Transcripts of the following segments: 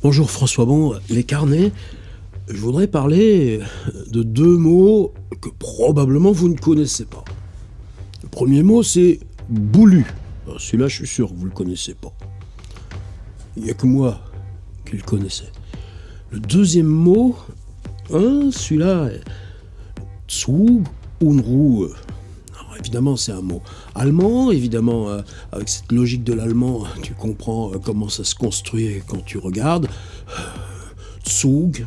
Bonjour François Bon, les carnets. Je voudrais parler de deux mots que probablement vous ne connaissez pas. Le premier mot, c'est boulu. Alors, celui-là, je suis sûr que vous ne le connaissez pas. Il n'y a que moi qui le connaissais. Le deuxième mot, celui-là, Zug und Ruhe. Alors, évidemment, c'est un mot allemand. Évidemment, avec cette logique de l'allemand, tu comprends comment ça se construit quand tu regardes. Zug,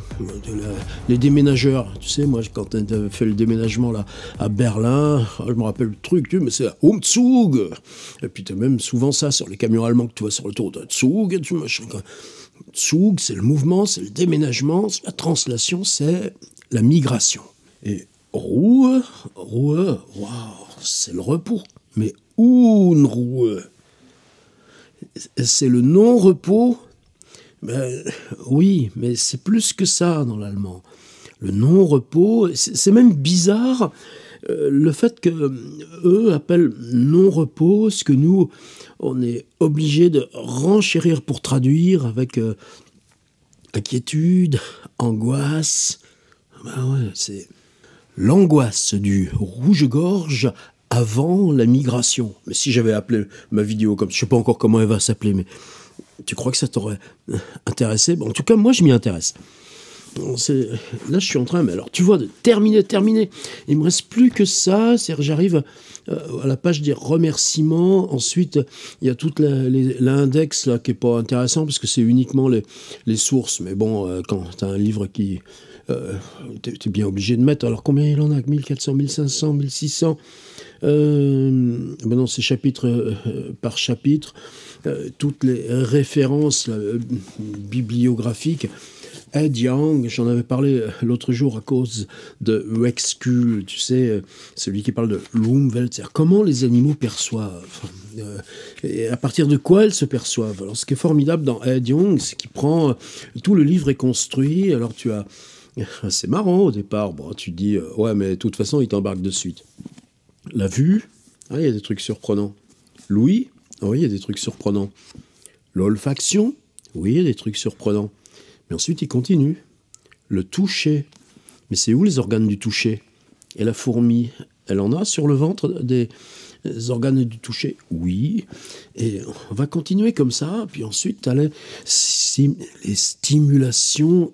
les déménageurs. Tu sais, moi, quand on fait le déménagement là, à Berlin, je me rappelle le truc, mais c'est Umzug. Et puis tu as même souvent ça sur les camions allemands que tu vois sur le tour. Zug, Zug, c'est le mouvement, c'est le déménagement. La translation, c'est la migration. Et Ruhe, waouh, c'est le repos. Mais Unruhe, c'est le non-repos. Ben, oui, mais c'est plus que ça dans l'allemand. Le non-repos, c'est même bizarre le fait que eux appellent non-repos ce que nous, on est obligé de renchérir pour traduire avec inquiétude, angoisse. Ben ouais, c'est l'angoisse du rouge-gorge avant la migration. Mais si j'avais appelé ma vidéo comme, je sais pas encore comment elle va s'appeler, mais tu crois que ça t'aurait intéressé? Bon, en tout cas, moi, je m'y intéresse. Là, je suis en train, mais alors, tu vois, de terminer. Il me reste plus que ça. C'est-à-dire, j'arrive à la page des remerciements. Ensuite, il y a toute l'index là qui est pas intéressant parce que c'est uniquement les sources. Mais bon, quand tu as un livre qui t'es bien obligé de mettre. Alors, combien il en a? 1400, 1500, 1600 ben non, c'est chapitre par chapitre. Toutes les références bibliographiques. Ed Young, j'en avais parlé l'autre jour à cause de Wexkull, tu sais, celui qui parle de l'Umwelt, c'est-à-dire comment les animaux perçoivent, et à partir de quoi elles se perçoivent. Alors ce qui est formidable dans Ed Young, c'est qu'il prend, tout le livre est construit, alors tu as, c'est marrant au départ, bon, tu te dis, ouais mais de toute façon il t'embarque de suite. La vue, il y a des trucs surprenants. L'ouïe, oui, il y a des trucs surprenants. L'olfaction, oui, il y a des trucs surprenants. Mais ensuite, il continue. Le toucher. Mais c'est où les organes du toucher? Et la fourmi, elle en a sur le ventre des organes du toucher? Oui. Et on va continuer comme ça. Puis ensuite, tu as les stimulations.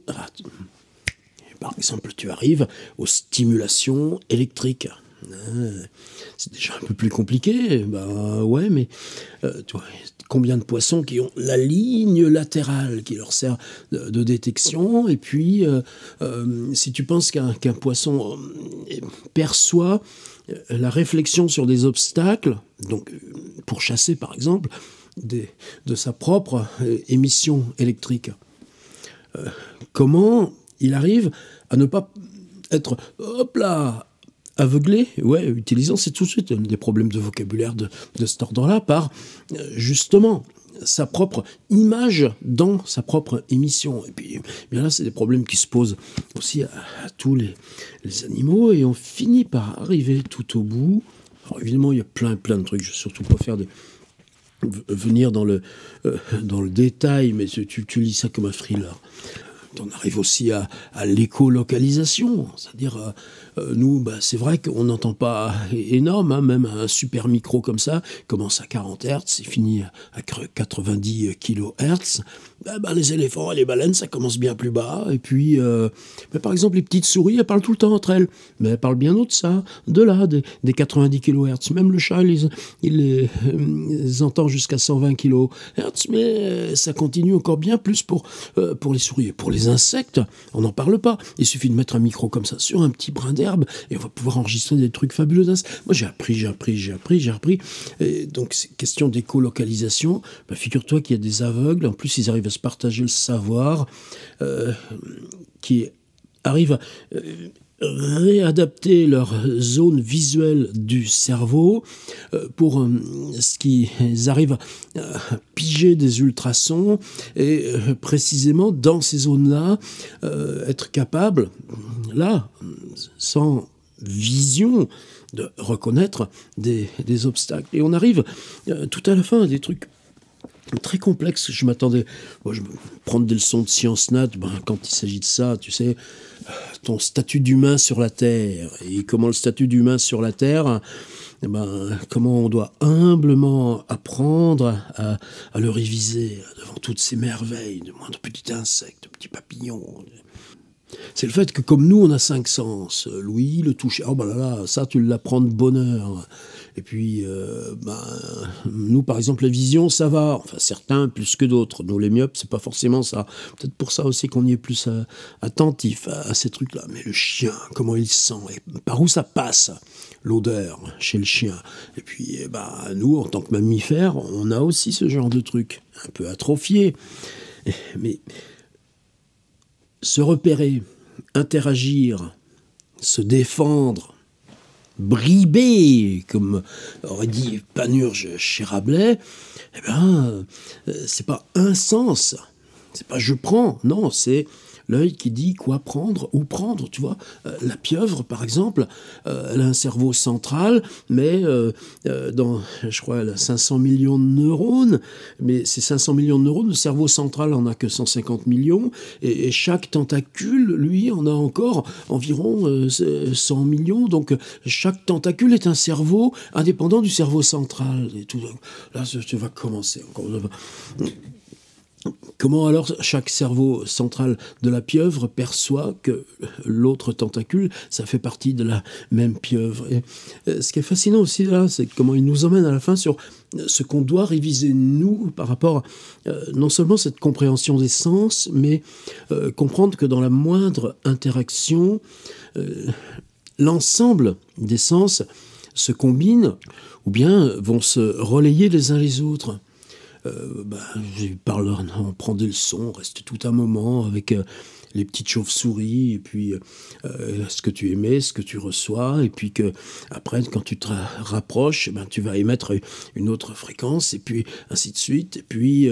Par exemple, tu arrives aux stimulations électriques. C'est déjà un peu plus compliqué, ben ouais, mais tu vois, combien de poissons qui ont la ligne latérale qui leur sert de détection, et puis si tu penses qu'un poisson perçoit la réflexion sur des obstacles, donc pour chasser par exemple, de sa propre émission électrique, comment il arrive à ne pas être, hop là, aveuglé, ouais, utilisant, c'est tout de suite des problèmes de vocabulaire de cet ordre-là, par justement sa propre image dans sa propre émission. Et puis, bien là, c'est des problèmes qui se posent aussi à tous les animaux, et on finit par arriver tout au bout. Alors évidemment, il y a plein de trucs, je ne vais surtout pas faire venir dans le détail, mais tu lis ça comme un thriller. On arrive aussi à l'écolocalisation, c'est-à-dire nous, bah, c'est vrai qu'on n'entend pas énorme, hein, même un super micro comme ça commence à 40 Hz, c'est fini à 90 kHz. Bah, les éléphants et les baleines, ça commence bien plus bas. Et puis, par exemple, les petites souris, elles parlent tout le temps entre elles, mais elles parlent bien autre ça, de là, des 90 kHz. Même le chat, il les entend jusqu'à 120 kHz, mais ça continue encore bien plus pour les souris. Et pour les insectes, on n'en parle pas. Il suffit de mettre un micro comme ça sur un petit brin d'herbe et on va pouvoir enregistrer des trucs fabuleux. Moi, j'ai appris. Et donc, c'est question d'écolocalisation. Bah, figure-toi qu'il y a des aveugles. En plus, ils arrivent à se partager le savoir, qui arrivent à réadapter leur zone visuelle du cerveau pour ce qu'ils arrivent à piger des ultrasons et précisément dans ces zones-là être capables, là, sans vision, de reconnaître des obstacles. Et on arrive tout à la fin à des trucs très complexe. Je m'attendais, moi, prendre des leçons de sciences nat, quand il s'agit de ça, tu sais, ton statut d'humain sur la Terre, et comment le statut d'humain sur la Terre, comment on doit humblement apprendre à le réviser devant toutes ces merveilles, de moindres petits insectes, de petits papillons. C'est le fait que comme nous, on a 5 sens. L'ouïe, le toucher, oh là là, ça tu l'apprends de bonne heure. Et puis, nous, par exemple, la vision, ça va. Enfin, certains plus que d'autres. Nous, les myopes, c'est pas forcément ça. Peut-être pour ça aussi qu'on y est plus attentif à ces trucs-là. Mais le chien, comment il sent, et par où ça passe, l'odeur chez le chien. Et puis, nous, en tant que mammifères, on a aussi ce genre de truc, un peu atrophié. Mais se repérer, interagir, se défendre, briber, comme aurait dit Panurge chez Rabelais, c'est pas un sens, c'est pas je prends, non, c'est l'œil qui dit quoi prendre, où prendre, tu vois. La pieuvre, par exemple, elle a un cerveau central, mais je crois, elle a 500 millions de neurones, mais ces 500 millions de neurones, le cerveau central en a que 150 millions, et chaque tentacule, lui, en a encore environ 100 millions, donc chaque tentacule est un cerveau indépendant du cerveau central. Et tout. Là, tu vas commencer encore. Comment alors chaque cerveau central de la pieuvre perçoit que l'autre tentacule, ça fait partie de la même pieuvre. Et ce qui est fascinant aussi là, c'est comment il nous emmène à la fin sur ce qu'on doit réviser nous par rapport non seulement cette compréhension des sens, mais comprendre que dans la moindre interaction, l'ensemble des sens se combinent ou bien vont se relayer les uns les autres. On prend des leçons, on reste tout un moment avec les petites chauves-souris, et puis ce que tu émets, ce que tu reçois, et puis que après, quand tu te rapproches, tu vas émettre une autre fréquence, et puis ainsi de suite, et puis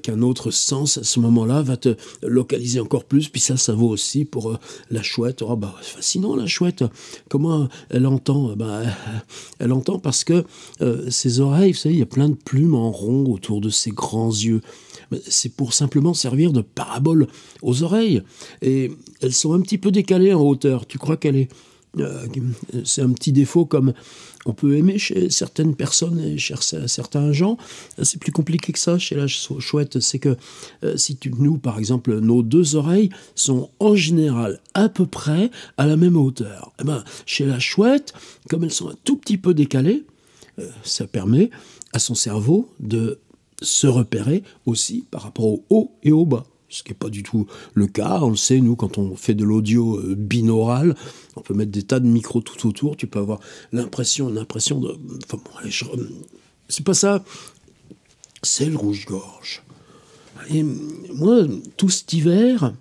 qu'un autre sens à ce moment-là va te localiser encore plus, puis ça vaut aussi pour la chouette. C'est fascinant la chouette, comment elle entend, elle entend parce que ses oreilles, vous savez, il y a plein de plumes en rond autour de ses grands yeux. C'est pour simplement servir de parabole aux oreilles. Et elles sont un petit peu décalées en hauteur. Tu crois qu'elle est... c'est un petit défaut comme on peut aimer chez certaines personnes et chez certains gens. C'est plus compliqué que ça chez la chouette. C'est que nous, par exemple, nos 2 oreilles sont en général à peu près à la même hauteur. Chez la chouette, comme elles sont un tout petit peu décalées, ça permet à son cerveau de se repérer aussi par rapport au haut et au bas. Ce qui n'est pas du tout le cas. On le sait, nous, quand on fait de l'audio binaural, on peut mettre des tas de micros tout autour. Tu peux avoir l'impression de... Enfin, c'est pas ça. C'est le rouge-gorge. Et moi, tout cet hiver...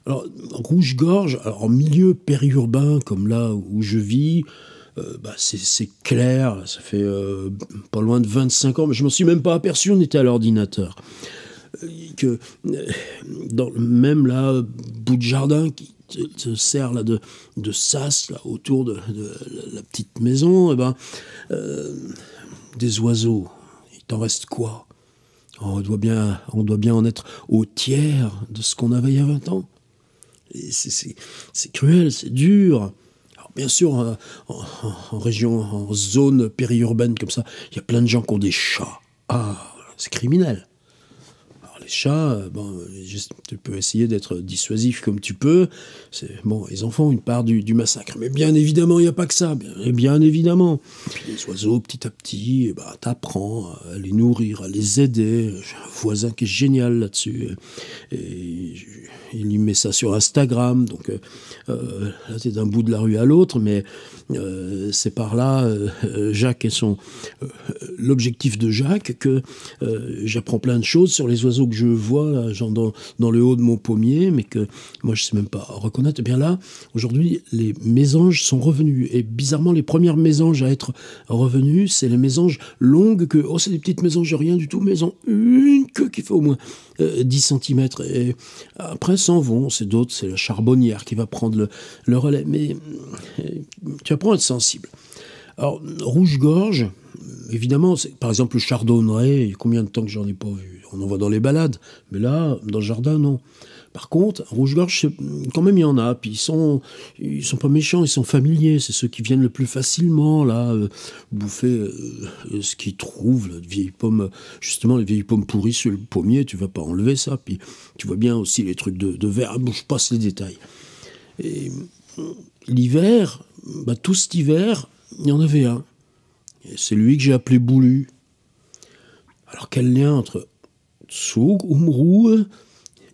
Alors, rouge-gorge, en milieu périurbain, comme là où je vis... c'est clair, ça fait pas loin de 25 ans, mais je m'en suis même pas aperçu, on était à l'ordinateur. Que même là, bout de jardin qui te sert là de sas là, autour de la petite maison, des oiseaux, il t'en reste quoi? On doit bien en être au tiers de ce qu'on avait il y a 20 ans. Et c'est cruel, c'est dur. Bien sûr, en région, en zone périurbaine comme ça, il y a plein de gens qui ont des chats. C'est criminel. Alors les chats, tu peux essayer d'être dissuasif comme tu peux. Ils en font une part du massacre. Mais bien évidemment, il n'y a pas que ça. Bien évidemment. Et puis les oiseaux, petit à petit, t'apprends à les nourrir, à les aider. J'ai un voisin qui est génial là-dessus. Et il met ça sur Instagram. Donc là, t'es d'un bout de la rue à l'autre, mais c'est par là, Jacques et l'objectif de Jacques, que j'apprends plein de choses sur les oiseaux que je vois là, genre dans le haut de mon pommier, mais que moi je sais même pas reconnaître. Et bien là, aujourd'hui, les mésanges sont revenus, et bizarrement, les premières mésanges à être revenues, c'est les mésanges longues c'est des petites mésanges, rien du tout, mais elles ont une queue qui fait au moins 10 cm, et après s'en vont, c'est d'autres, c'est la charbonnière qui va prendre le relais, mais tu apprends à être sensible. Alors, rouge-gorge, évidemment, par exemple, le chardonneret, combien de temps que j'en ai pas vu? On en voit dans les balades, mais là, dans le jardin, non. Par contre, rouge-gorge, quand même, il y en a. Puis ils sont pas méchants, ils sont familiers. C'est ceux qui viennent le plus facilement, là, bouffer ce qu'ils trouvent, là, de vieilles pommes. Justement, les vieilles pommes pourries sur le pommier, tu vas pas enlever ça. Puis tu vois bien aussi les trucs de verre. Bon, je passe les détails. Et l'hiver, tout cet hiver, il y en avait un. Et c'est lui que j'ai appelé Boulu. Alors, quel lien entre Tsoug, Umrou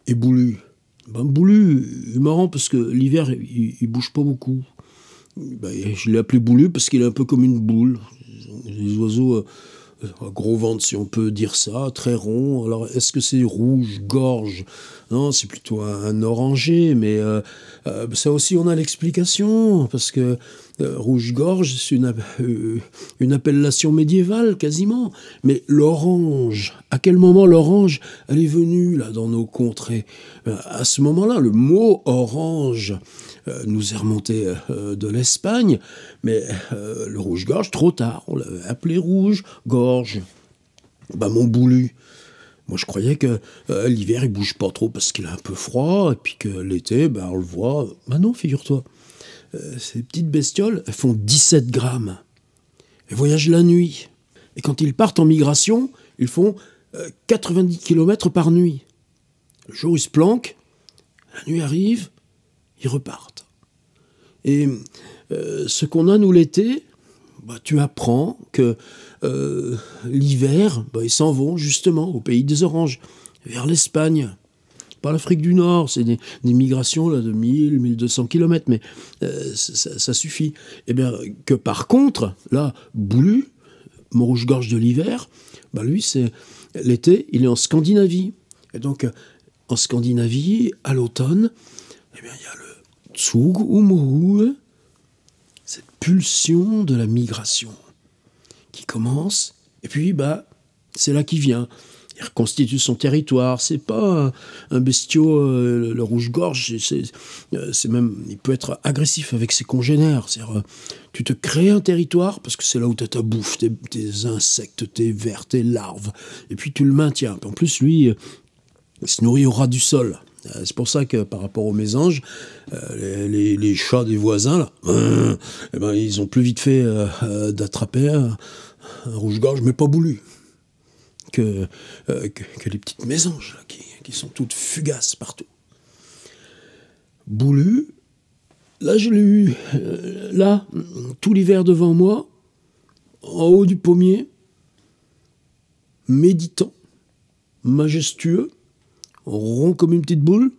et Boulu? Boulu, est marrant parce que l'hiver, il bouge pas beaucoup. Je l'ai appelé Boulu parce qu'il est un peu comme une boule. Les oiseaux à gros ventre, si on peut dire ça, très rond. Alors, est-ce que c'est rouge-gorge? Non, c'est plutôt un orangé, mais ça aussi, on a l'explication, parce que rouge-gorge, c'est une appellation médiévale, quasiment. Mais l'orange, à quel moment l'orange, elle est venue, là, dans nos contrées? À ce moment-là, le mot orange nous est remonté de l'Espagne, mais le rouge-gorge, trop tard, on l'avait appelé rouge-gorge. Mon Boulu. Moi, je croyais que l'hiver, il bouge pas trop parce qu'il est un peu froid, et puis que l'été, on le voit. Non, figure-toi. Ces petites bestioles, elles font 17 grammes. Elles voyagent la nuit. Et quand ils partent en migration, ils font 90 km par nuit. Le jour où ils se planquent, la nuit arrive, ils repartent. Et ce qu'on a, nous, l'été, tu apprends que l'hiver, ils s'en vont justement au pays des oranges, vers l'Espagne. Pas l'Afrique du Nord, c'est des migrations là, de 1000, 1200 km, mais ça suffit. Et bien que par contre, là, Boulu, mon rouge-gorge de l'hiver, lui, c'est l'été, il est en Scandinavie. Et donc, en Scandinavie, à l'automne, il y a le Tsug Umru, cette pulsion de la migration qui commence, et puis c'est là qu'il vient. Il reconstitue son territoire. C'est pas un bestiau, le rouge-gorge, c'est même, il peut être agressif avec ses congénères. C'est-à-dire, tu te crées un territoire parce que c'est là où tu as ta bouffe, tes insectes, tes vers, tes larves, et puis tu le maintiens. En plus, lui, il se nourrit au ras du sol. C'est pour ça que par rapport aux mésanges, les chats des voisins, là, ils ont plus vite fait d'attraper un rouge-gorge, mais pas Boulu, que les petites mésanges là, qui sont toutes fugaces partout. Boulu, là je l'ai eu, tout l'hiver devant moi, en haut du pommier, méditant, majestueux, rond comme une petite boule,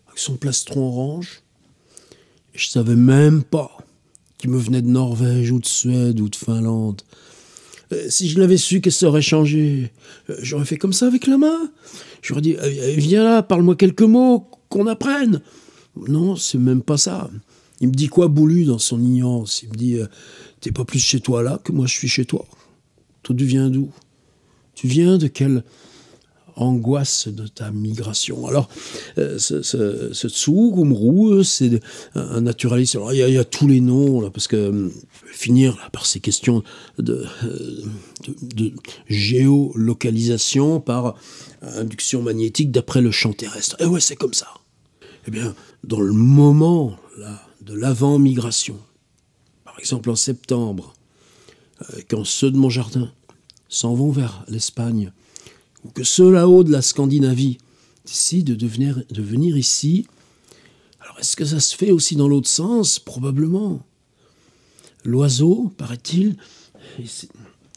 avec son plastron orange. Et je savais même pas qu'il me venait de Norvège ou de Suède ou de Finlande. Si je l'avais su, qu'est-ce que ça aurait changé? J'aurais fait comme ça avec la main. J'aurais dit, viens là, parle-moi quelques mots, qu'on apprenne. Non, c'est même pas ça. Il me dit quoi, Boulu, dans son ignorance? Il me dit, t'es pas plus chez toi là que moi je suis chez toi. Toi, tu viens d'où? Tu viens de quelle angoisse de ta migration? Alors, ce Tsug Umru, c'est un naturaliste. Alors, il y a tous les noms, là, parce que finir là, par ces questions de géolocalisation par induction magnétique d'après le champ terrestre. Et ouais, c'est comme ça. Eh bien, dans le moment là, de l'avant-migration, par exemple en septembre, quand ceux de mon jardin s'en vont vers l'Espagne, ou que ceux là-haut de la Scandinavie décident de venir ici. Alors, est-ce que ça se fait aussi dans l'autre sens? Probablement. L'oiseau, paraît-il,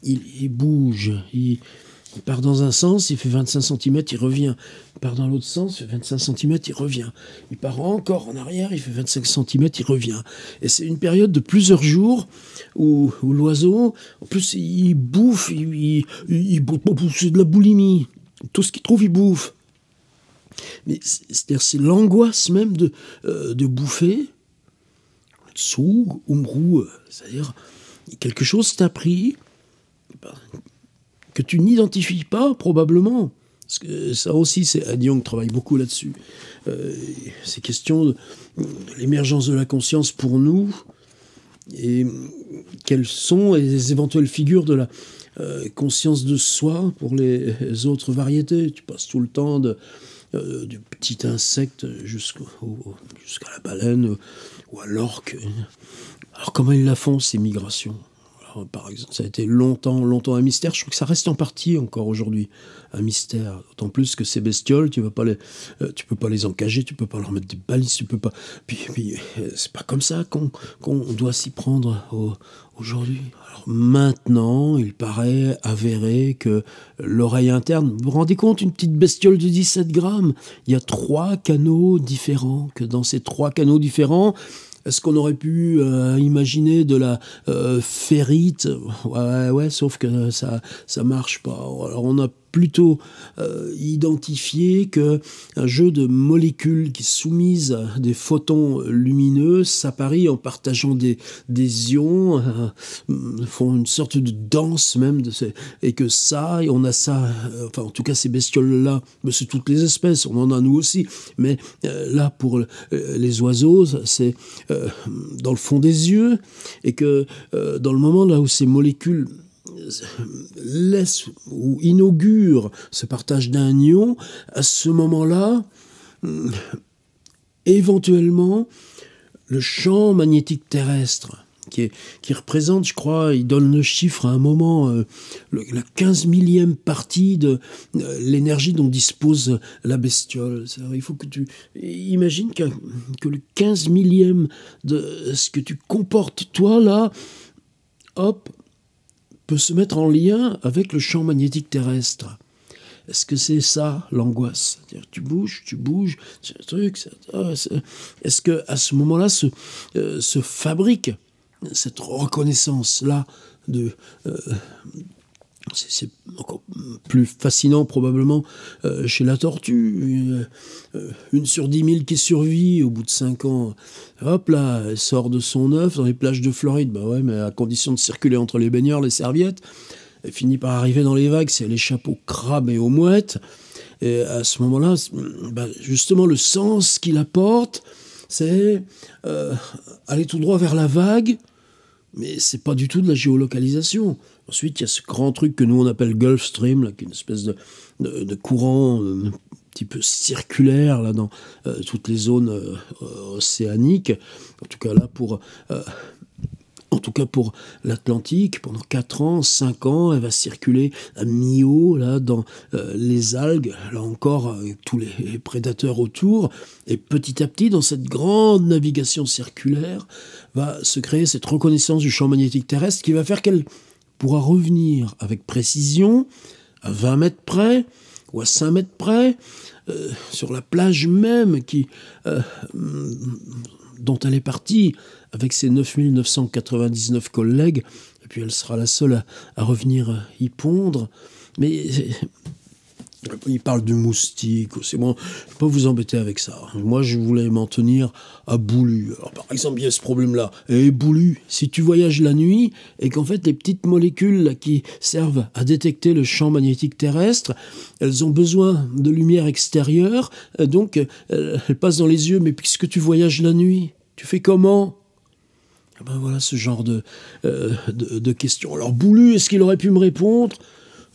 il bouge. Il part dans un sens, il fait 25 cm, il revient. Il part dans l'autre sens, il fait 25 cm, il revient. Il part encore en arrière, il fait 25 cm, il revient. Et c'est une période de plusieurs jours où l'oiseau, en plus, il bouffe, c'est de la boulimie. Tout ce qu'il trouve, il bouffe. Mais c'est l'angoisse même de bouffer. Tsug Umru, c'est-à-dire quelque chose t'a pris que tu n'identifies pas, probablement. Parce que ça aussi, Anne Young travaille beaucoup là-dessus. Ces questions de l'émergence de la conscience pour nous, Et quelles sont les éventuelles figures de la conscience de soi pour les autres variétés? Tu passes tout le temps du petit insecte jusqu'à la baleine ou à l'orque. Alors comment ils la font, ces migrations? Alors, par exemple, ça a été longtemps un mystère. Je trouve que ça reste en partie encore aujourd'hui un mystère. D'autant plus que ces bestioles, tu peux pas les encager, tu peux pas leur mettre des balises, tu peux pas. Puis c'est pas comme ça qu'on doit s'y prendre aujourd'hui. Alors maintenant, il paraît avéré que l'oreille interne. Vous vous rendez compte, une petite bestiole de 17 grammes. Il y a 3 canaux différents. Que dans ces 3 canaux différents, est-ce qu'on aurait pu imaginer de la ferrite? Ouais, sauf que ça marche pas. Alors on a plutôt identifié qu'un jeu de molécules qui soumises à des photons lumineux s'apparient en partageant des ions, font une sorte de danse même, et que ça, et on a ça, enfin en tout cas ces bestioles-là, mais c'est toutes les espèces, on en a nous aussi, mais là pour les oiseaux, c'est dans le fond des yeux, et que dans le moment là où ces molécules laisse ou inaugure ce partage d'un ion, à ce moment-là, éventuellement, le champ magnétique terrestre, qui représente, je crois, il donne le chiffre à un moment, la 15 millième partie de l'énergie dont dispose la bestiole. Il faut que tu imagines que le 15 millième de ce que tu comportes, toi, là, hop, peut se mettre en lien avec le champ magnétique terrestre. Est-ce que c'est ça l'angoisse? C'est-à-dire tu bouges, c'est un truc. Est-ce que à ce moment-là se fabrique cette reconnaissance-là de c'est encore plus fascinant probablement chez la tortue. Une sur 10 000 qui survit au bout de 5 ans. Hop là, elle sort de son œuf dans les plages de Floride. Bah ouais, mais à condition de circuler entre les baigneurs, les serviettes. Elle finit par arriver dans les vagues, c'est les chapeaux crabes et aux mouettes. Et à ce moment-là, justement, le sens qu'il apporte, c'est aller tout droit vers la vague, mais c'est pas du tout de la géolocalisation. Ensuite, il y a ce grand truc que nous on appelle Gulf Stream, là, qui est une espèce de courant un petit peu circulaire là, dans toutes les zones océaniques. En tout cas là pour l'Atlantique, pendant 4 ans, 5 ans, elle va circuler à mi-eau là, dans les algues, là encore, avec tous les prédateurs autour. Et petit à petit, dans cette grande navigation circulaire, va se créer cette reconnaissance du champ magnétique terrestre qui va faire qu'elle pourra revenir avec précision à 20 mètres près ou à 5 mètres près sur la plage même dont elle est partie avec ses 9999 collègues, et puis elle sera la seule à revenir y pondre. Mais il parle de moustiques, c'est bon, je ne vais pas vous embêter avec ça. Moi, je voulais m'en tenir à Boulu. Alors, par exemple, il y a ce problème-là. Et Boulu, si tu voyages la nuit, et qu'en fait, les petites molécules là, qui servent à détecter le champ magnétique terrestre, elles ont besoin de lumière extérieure, donc elles passent dans les yeux. Mais puisque tu voyages la nuit, tu fais comment? Ben voilà ce genre de questions. Alors, Boulu, est-ce qu'il aurait pu me répondre?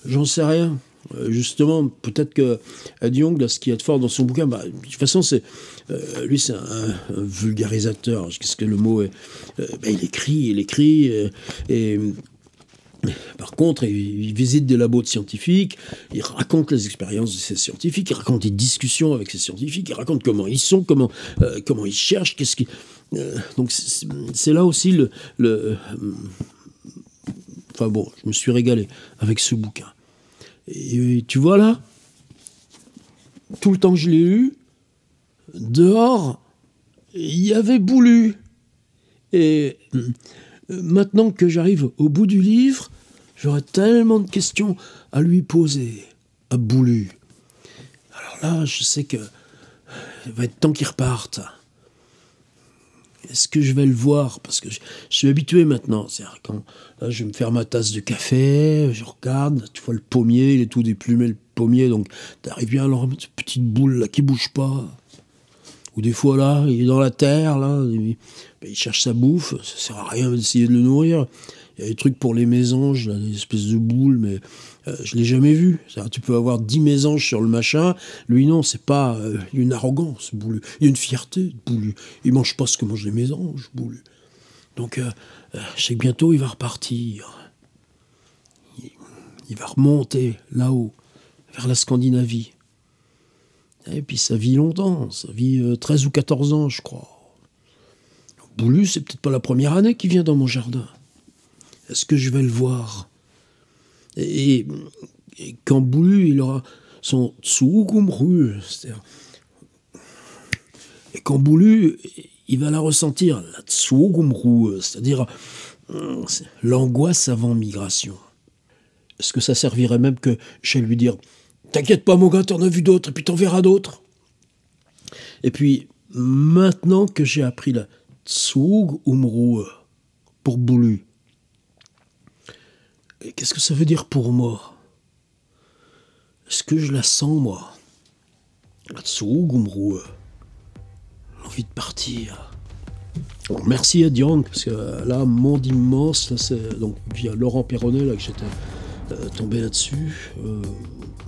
J'en sais rien. Justement, peut-être que Ed Yong, là, ce qu'il y a de fort dans son bouquin, de toute façon, lui, c'est un vulgarisateur. Qu'est-ce que le mot est? Il écrit, et par contre, il visite des labos de scientifiques, il raconte les expériences de ces scientifiques, il raconte des discussions avec ces scientifiques, il raconte comment ils sont, comment ils cherchent, donc c'est là aussi enfin bon, je me suis régalé avec ce bouquin. Et tu vois là, tout le temps que je l'ai eu, dehors, il y avait Boulu. Et maintenant que j'arrive au bout du livre, j'aurais tellement de questions à lui poser, à Boulu. Alors là, je sais que il va être temps qu'il reparte. Est-ce que je vais le voir? Parce que je suis habitué maintenant. C'est-à-dire quand là, je vais me faire ma tasse de café, je regarde, tu vois le pommier, il est tout déplumé le pommier, donc t'arrives bien à leur mettre cette petite boule là qui bouge pas. Ou des fois, là, il est dans la terre, là, il cherche sa bouffe, ça sert à rien d'essayer de le nourrir. Il y a des trucs pour les mésanges, là, des espèces de boules, mais je l'ai jamais vu. Tu peux avoir 10 mésanges sur le machin. Lui, non, c'est pas une arrogance, Boulu. Il y a une fierté, Boulu. Il mange pas ce que mangent les mésanges, Boulu. Donc, je sais que bientôt, il va repartir. Il va remonter là-haut, vers la Scandinavie. Et puis ça vit longtemps, ça vit 13 ou 14 ans, je crois. Boulu, c'est peut-être pas la première année qu'il vient dans mon jardin. Est-ce que je vais le voir? Et quand Boulu, il aura son Tsugumru, c'est-à-dire... Et quand Boulu, il va la ressentir, la Tsugumru, c'est-à-dire l'angoisse avant migration. Est-ce que ça servirait même que je vais lui dire « T'inquiète pas, mon gars, t'en as vu d'autres, et puis t'en verras d'autres. » Et puis, maintenant que j'ai appris la Tsug Umru pour Boulu, qu'est-ce que ça veut dire pour moi? Est-ce que je la sens, moi? La Tsug Umru, l'envie de partir. Alors, merci à Diang, parce que là, monde immense, là, c'est donc via Laurent Perronnet, là, que j'étais tombé là-dessus.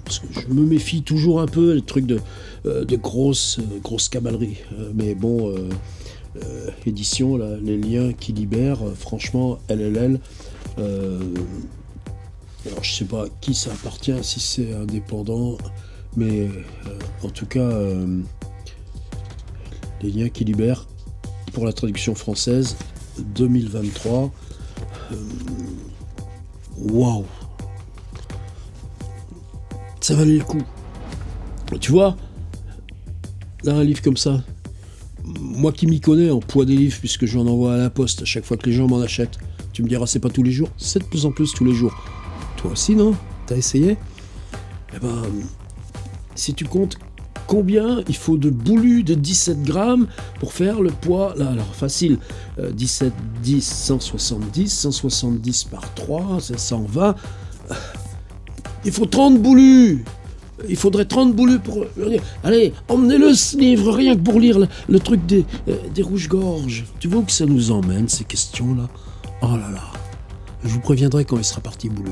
Parce que je me méfie toujours un peu des trucs de grosse cavalerie. Mais bon, édition, là, les liens qui libèrent, franchement, LLL. Alors je sais pas à qui ça appartient, si c'est indépendant, mais en tout cas, les liens qui libèrent pour la traduction française 2023. Waouh! Ça valait le coup. Tu vois, là, un livre comme ça, moi qui m'y connais en poids des livres, puisque j'en envoie à la poste à chaque fois que les gens m'en achètent, tu me diras, c'est pas tous les jours, c'est de plus en plus tous les jours. Toi aussi, non? T'as essayé? Eh ben, si tu comptes combien il faut de Boulu de 17 grammes pour faire le poids, là, alors facile, 17, 10, 170, 170 par 3, c'est 120. Il faut 30 Boulu. Il faudrait 30 Boulu pour leur dire, allez, emmenez-le ce livre, rien que pour lire le truc des rouges-gorges. Tu vois où que ça nous emmène, ces questions-là? Oh là là. Je vous préviendrai quand il sera parti, Boulu.